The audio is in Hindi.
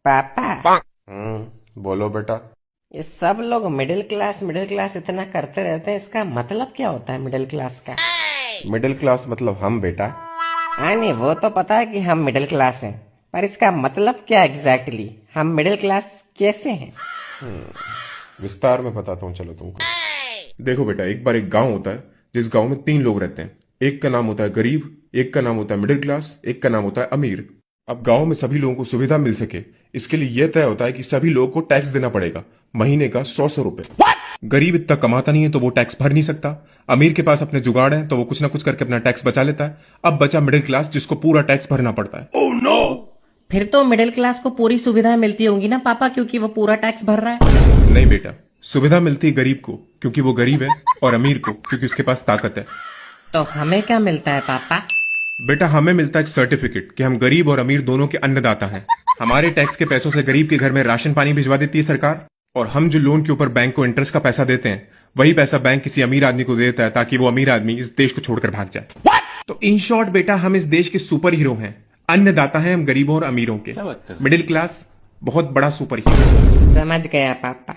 पापा, बोलो बेटा। ये सब लोग मिडिल क्लास इतना करते रहते हैं, इसका मतलब क्या होता है मिडिल क्लास का? मिडिल क्लास मतलब हम बेटा। हाँ नहीं, वो तो पता है कि हम मिडिल क्लास हैं, पर इसका मतलब क्या एग्जैक्टली? हम मिडिल क्लास कैसे हैं? विस्तार में बताता हूँ चलो तुमको। देखो बेटा, एक बार एक गांव होता है जिस गांव में 3 लोग रहते हैं। एक का नाम होता है गरीब, एक का नाम होता है मिडिल क्लास, एक का नाम होता है अमीर। अब गांव में सभी लोगों को सुविधा मिल सके, इसके लिए यह तय होता है कि सभी लोगों को टैक्स देना पड़ेगा, महीने का 100 रुपए। गरीब इतना कमाता नहीं है तो वो टैक्स भर नहीं सकता। अमीर के पास अपने जुगाड़ है तो वो कुछ ना कुछ करके अपना टैक्स बचा लेता है। अब बचा मिडिल क्लास जिसको पूरा टैक्स भरना पड़ता है। फिर तो मिडिल क्लास को पूरी सुविधाएं मिलती होंगी ना पापा, क्योंकि वो पूरा टैक्स भर रहा है। नहीं बेटा, सुविधा मिलती है गरीब को क्योंकि वो गरीब है, और अमीर को क्योंकि उसके पास ताकत है। तो हमें क्या मिलता है पापा? बेटा, हमें मिलता है एक सर्टिफिकेट कि हम गरीब और अमीर दोनों के अन्नदाता हैं। हमारे टैक्स के पैसों से गरीब के घर में राशन पानी भिजवा देती है सरकार, और हम जो लोन के ऊपर बैंक को इंटरेस्ट का पैसा देते हैं, वही पैसा बैंक किसी अमीर आदमी को देता है ताकि वो अमीर आदमी इस देश को छोड़कर भाग जाए। तो इन शॉर्ट बेटा, हम इस देश के सुपर हीरो हैं। अन्नदाता हैं हम गरीबों और अमीरों के। मिडिल क्लास बहुत बड़ा सुपर हीरो। समझ गया पापा।